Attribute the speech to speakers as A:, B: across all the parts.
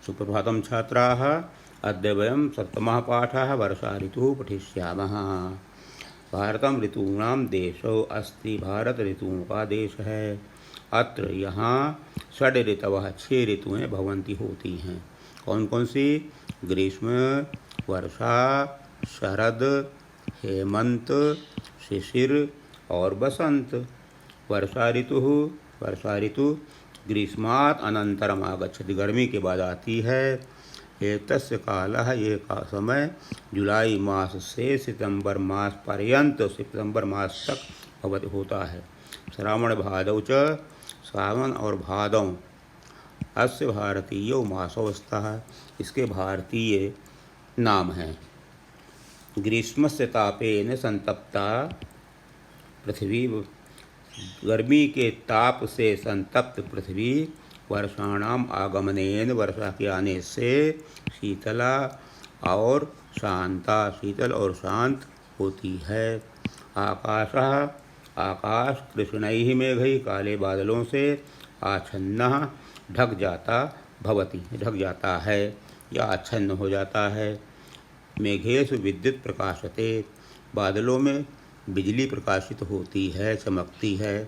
A: सुप्रभातं छात्राः। अद्य वयं सप्तमः पाठः वर्षा ऋतुः पठिष्यामः। भारतं ऋतूनां देशो अस्ति। भारत ऋतुओं का देश है। अत्र यहाँ षड् ऋतवः 6 ऋतुएँ भवन्ति होती हैं। कौन कौन सी? ग्रीष्म, वर्षा, शरद, हेमंत, शिशिर और बसंत। वर्षा ऋतु ग्रीष्मात् अनन्तरम आगच्छति, गर्मी के बाद आती है। एतस्य कालः, ये का समय जुलाई मास से सितंबर मास पर्यंत, सितंबर मास तक भवति होता है। श्रावण भादौ च, सावन और भादौ। अस्य भारतीयो मासो स्तः, इसके भारतीय नाम हैं। ग्रीष्मस्य तापेन संतप्ता पृथ्वी, गर्मी के ताप से संतप्त पृथ्वी वर्षाणाम आगमनेन, वर्षा के आने से शीतला और शांता, शीतल और शांत होती है। आकाशः, आकाश कृष्णैः मेघैः, काले बादलों से आच्छन्नः ढक जाता है या आच्छन्न हो जाता है। मेघेषु विद्युत प्रकाशते, बादलों में बिजली प्रकाशित होती है, चमकती है।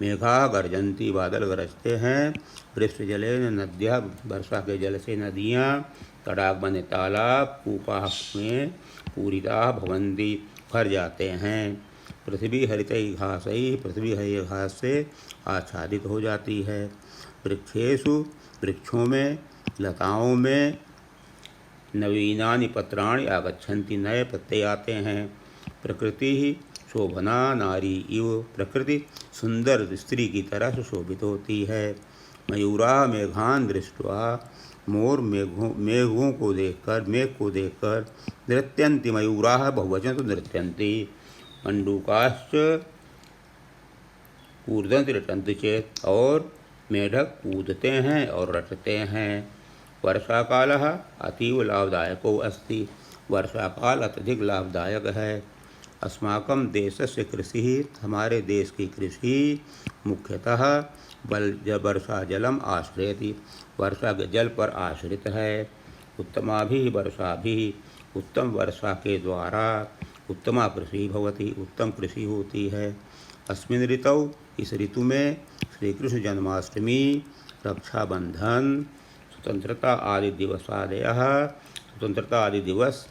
A: मेघा गर्जन्ति, बादल गरजते हैं। वृष्टिजलेन नद्यः, वर्षा के जल से नदियाँ, तड़ाग बने तालाब, कूपाः में पूरिताः भवन्ति, भर जाते हैं। पृथ्वी हरितैः घासैः, पृथ्वी हरी घास से आच्छादित हो जाती है। वृक्षेषु, वृक्षों में, लताओं में नवीनानि पत्राणि आगच्छन्ति, नए पत्ते आते हैं। प्रकृति शोभना नारी इव, प्रकृति सुंदर स्त्री की तरह सुशोभित होती है। मयूरा मेघान दृष्ट्वा, मोर मेघों को देखकर, मेघ को देखकर, नृत्यन्ति, मयूराः बहुवचन तो नृत्यन्ति। मंडूकाश्च कूर्दन्ति रटन्ति चेत्, और मेढक कूदते हैं और रटते हैं। वर्षा कालः अतीव लाभदायको अस्ति, वर्षा काल अत्यधिक लाभदायक है। अस्माकं देशस्य कृषि, हमारे देश की कृषि मुख्यतः वर्षा जलम आश्रयति, वर्षा के जल पर आश्रित है। उत्तमाभिः वर्षाभिः, उत्तम वर्षा के द्वारा उत्तमा कृषि भवति, उत्तम कृषि होती है। अस्मिन् ऋतौ, इस ऋतु में श्री कृष्ण जन्माष्टमी, रक्षाबंधन, स्वतंत्रता आदि दिवसादयः, स्वतंत्रता आदि दिवस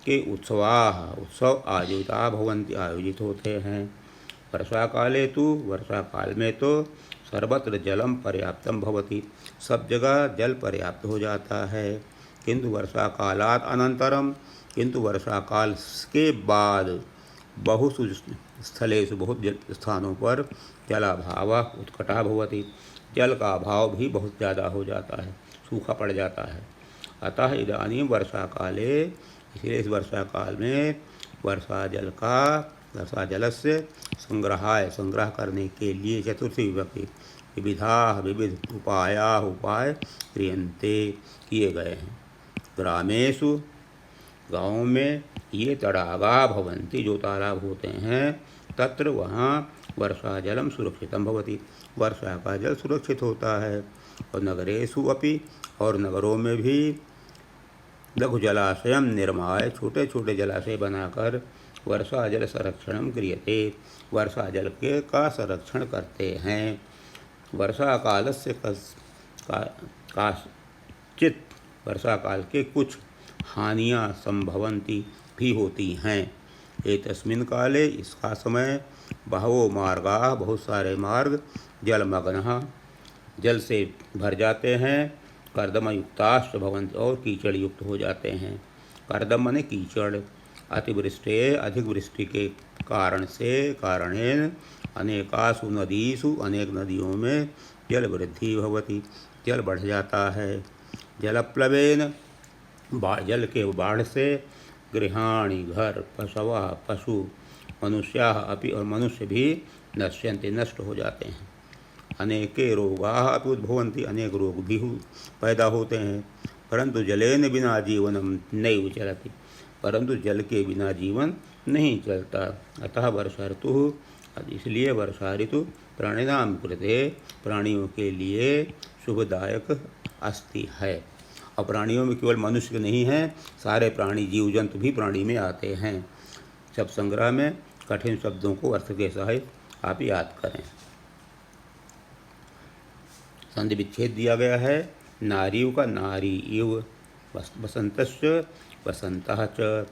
A: के उत्सव आयोजिता भवन्ति, आयोजित होते हैं। वर्षा काले तो, वर्षा काल में तो सर्वत्र जलम पर्याप्तम भवति, सब जगह जल पर्याप्त हो जाता है। किंतु वर्षा कालात् अनंतरम, किंतु वर्षा काल के बाद बहुषु स्थलेषु, बहुत स्थानों पर जलाभावः उत्कटः भवति, जल का अभाव भी बहुत ज़्यादा हो जाता है, सूखा पड़ जाता है। अतः इदानीं वर्षा काले, इसलिए इस वर्षा काल में वर्षा जलस्य संग्रह करने के लिए चतुर्थी विभक्ति विविधाः, विविध उपाय क्रियन्ते, किए गए हैं। ग्रामेषु, गाँव में, ये तड़ागा भवन्ति, जो तालाब होते हैं, तत्र वहाँ वर्षा जलम सुरक्षितम भवति, वर्षा का जल सुरक्षित होता है। और नगरेषु अपि, और नगरों में भी लघु जलाशयम निर्माय, छोटे छोटे जलाशय बनाकर वर्षा जल संरक्षणम क्रियते, वर्षा जल के का संरक्षण करते हैं। वर्षा कालस्य काश्चित्, वर्षा काल के कुछ हानियाँ संभवन्ति, भी होती हैं। एतस्मिन् काले, इसका समय, बहवो मार्गाः, बहुत सारे मार्ग, जलमग्नः, जल से भर जाते हैं। कर्दमयुक्ताश्च भवन्ति, और कीचड़ युक्त हो जाते हैं। कर्दम माने कीचड़। अतिवृष्टे, अधिक वृष्टि के कारण से, कारणेन अनेकासु नदीषु, अनेक नदियों में जल वृद्धि भवति, जल बढ़ जाता है। जलप्लवेन, जल के बाढ़ से, गृहाणि घर, पशवः पशु, मनुष्याः अपि, और मनुष्य भी नश्यन्ति, नष्ट हो जाते हैं। अनेके रोगाः अपि उद्भवन्ति, अनेक रोग भी पैदा होते हैं। परंतु जलेन बिना जीवनम नैव चलति, परंतु जल के बिना जीवन नहीं चलता। अतः वर्षा ऋतु, इसलिए वर्षा ऋतु प्राणिनां कृते, प्राणियों के लिए शुभदायक अस्ति है। और प्राणियों में केवल मनुष्य नहीं है, सारे प्राणी जीव जंतु भी प्राणी में आते हैं। शब्द संग्रह में कठिन शब्दों को अर्थ के सहित आप याद करें। संधि विच्छेद दिया गया है। नारीव का नारी इव, वसंतश्च वसंतः च,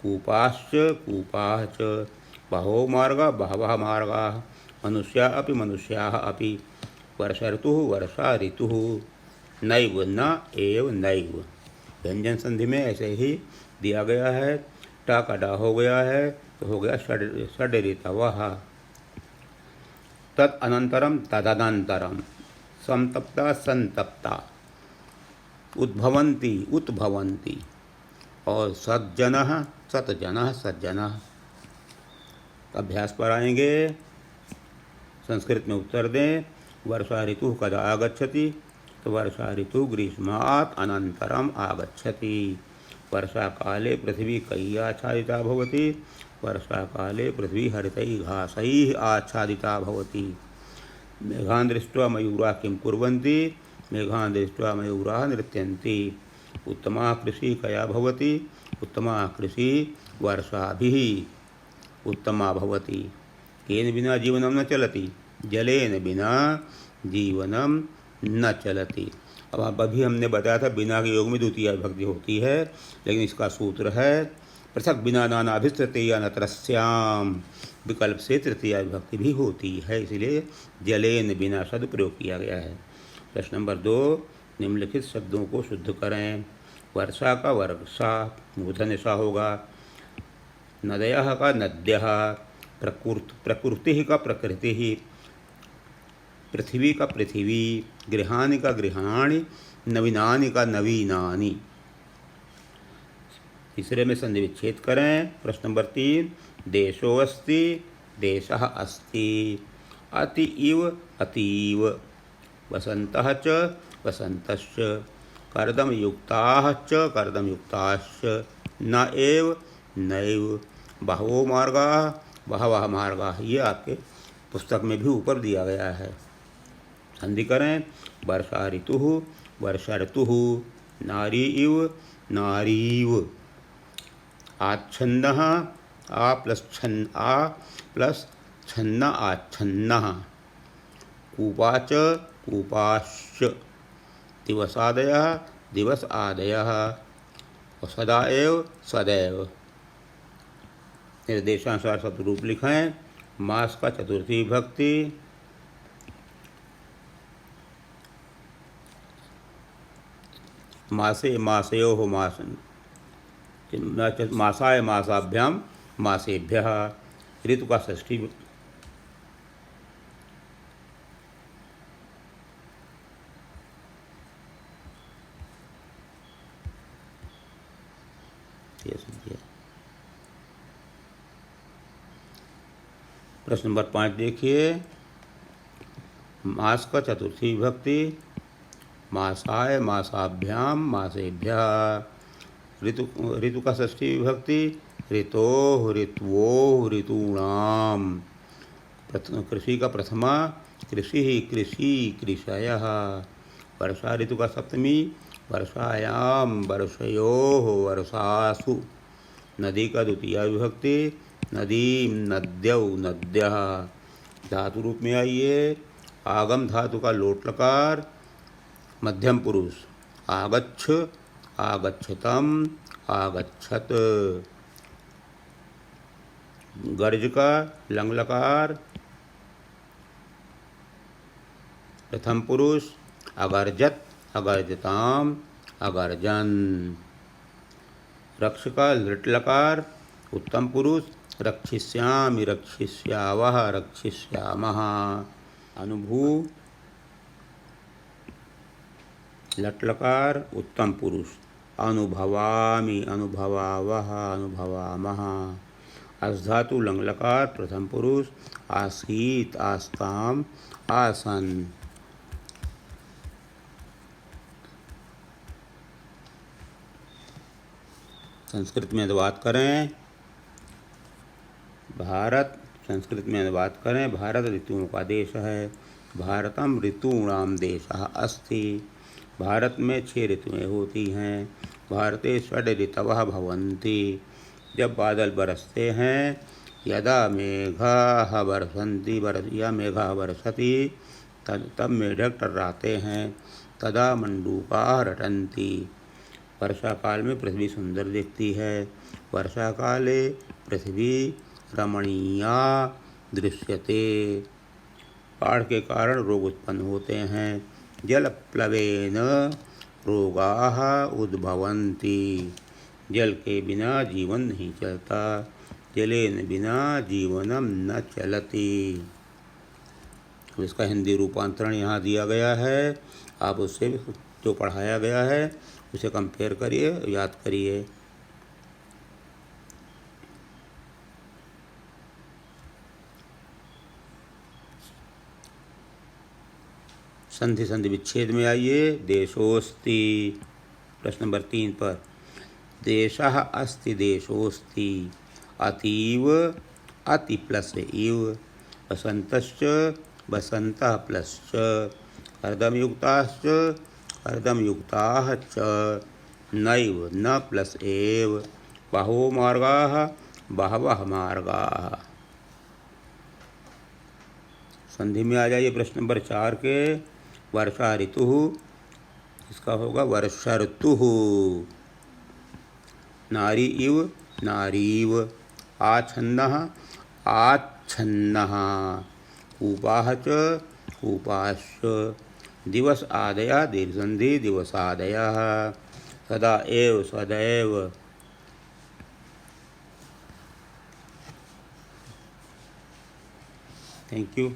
A: कूपाश्च कूपाः च, बहवो मार्गा बहवः मार्गाः, मनुष्या अपि मनुष्याः अपि, वर्षा ऋतुः वर्षा ऋतुः, नैव न एव नैव। व्यंजन संधि में ऐसे ही दिया गया है। टा का डा हो गया है तो हो गया षड ऋतवः। तत् अनंतरम तदनंतरम, संतप्ता संतप्ता, उद्भवन्ति उत्भवन्ति, और सज्जनः सतजनः सज्जनः। अभ्यास पर आएंगे। संस्कृत में उत्तर दें। वर्षा ऋतु कदा आगच्छति, तो वर्षा ऋतु ग्रीष्मात् अनन्तरम आगच्छति। वर्षा काले पृथ्वी कयि आच्छादिता भवति, वर्षा काले पृथ्वी हरितैः घासैः आच्छादिता भवति। मेघान् दृष्ट्वा मयूराः किं कुर्वन्ति, मेघान् दृष्ट्वा मयूराः नृत्यन्ति। उत्तमा कृषि कया भवति, उत्तमा कृषि वर्षाभिः उत्तमा भवति। केन बिना जीवनं न चलति, जलेन बिना जीवनं न चलति। अब अभी हमने बताया था बिना के योग में द्वितीय विभक्ति होती है, लेकिन इसका सूत्र है पृथक बिना नानाभिस्तृतीया नत्रस्याम, विकल्प से तृतीय विभक्ति भी होती है, इसलिए जलेन बिना शब्द प्रयोग किया गया है। प्रश्न नंबर 2, निम्नलिखित शब्दों को शुद्ध करें। वर्षा का वर्षा मूर्धन्य सा होगा, नदयः का नद्यः, प्रकृति का प्रकृति, पृथ्वी का पृथ्वी, गृहाणि का गृहाणि, नवीनानि का नवीनानि। तीसरे में संधि विच्छेद करें। प्रश्न नंबर 3, देशो अस्ति, देशः अस्ति, अति इव अतीव, वसन्तः च वसन्तश्च, कर्दम युक्ताः च कर्दम युक्ताश्च, न एव नैव, बहवो मार्गाः बहवः मार्गाः। ये आपके पुस्तक में भी ऊपर दिया गया है। संधि करें। वर्षा ऋतुः वर्षा ऋतुः, नारी इव नारीव, आच्छन्नः आ प्लस छन्न आच्छन्नः, कूपा च कूपाश्च, दिवसादयः दिवस आदयः, और सदा एव सदैव। निर्देशानुसार शब्द रूप लिखें। मास का चतुर्थी विभक्ति, मासे मासयोः मासन, मासाय मासाभ्याम मासेभ्यः। ऋतु का षष्ठी प्रश्न नंबर 5 देखिए। मास का चतुर्थी विभक्ति, मासाय मासाभ्याम मासेभ्यः। ऋतु का षष्ठी विभक्ति, ऋतोः ऋत्वोः ऋतूणाम। कृषि का प्रथमा, कृषि कृषि कृषयः। वर्षा ऋतु का सप्तमी, वर्षायाम वर्षयोः वर्षासु। नदी का द्वितीय विभक्ति, नदीम नद्यौ नद्यः। धातु रूप में आइए। आगम धातु का लोट लकार, मध्यम पुरुष, आगच्छ आगच्छतम आगच्छत। गर्ज का लंग लकार, प्रथम पुरुष, अगर्जत अगर्जताम अगर्जन। रक्ष का लृट लकार, उत्तम पुरुष, रक्षिष्यामि रक्षिष्यावः रक्षिष्यामः। अनुभू लट लकार, उत्तम पुरुष, अनुभवामि अनुभवावः अनुभवामः। अस्धातु लंग लकार, प्रथम पुरुष, आसीत आस्ताम आसन। संस्कृत में अनुवाद करें। भारत, संस्कृत में अनुवाद करें। भारत ऋतुओं का देश है। भारतम ऋतूणाम देशः अस्ति। भारत में 6 ऋतुएँ होती हैं। भारते षड् ऋतवः भवन्ति। जब बादल बरसते हैं, यदा मेघाः वर्षन्ति या मेघाः वर्षति, तब मेढक टर्राते हैं। तदा मंडूकाः रटन्ति। वर्षा काल में पृथ्वी सुंदर दिखती है। वर्षा काले पृथ्वी रमणीया दृश्यते। बाढ़ के कारण रोग उत्पन्न होते हैं। जलप्लवेन रोगाः उद्भवन्ति। जल के बिना जीवन नहीं चलता। जलेन बिना जीवनम न चलति। तो इसका हिंदी रूपांतरण यहाँ दिया गया है। आप उससे जो पढ़ाया गया है उसे कंपेयर करिए, याद करिए। संधि संधि विच्छेद में आइए। देशोस्ति, प्रश्न नंबर 3 पर। देशः अस्ति देशोस्ति, अतीव अति प्लस इव, वसन्तश्च वसन्तः प्लश्च, अर्धमयुक्ताश्च अर्धमयुक्ताः च, नैव न प्लस एव, बहवो मार्गाः बहवः मार्गाः। संधि में आ जाइए प्रश्न नंबर 4 के। वर्षा ऋतु, इसका होगा वर्षा ऋतु। नारी इव नारीव, आच्छन्नः आच्छन्नः, कूपाः च कूपाश्च, दिवस आदयः दीर्घसंधि दिवसादयः, सदा एव सदैव। Thank you.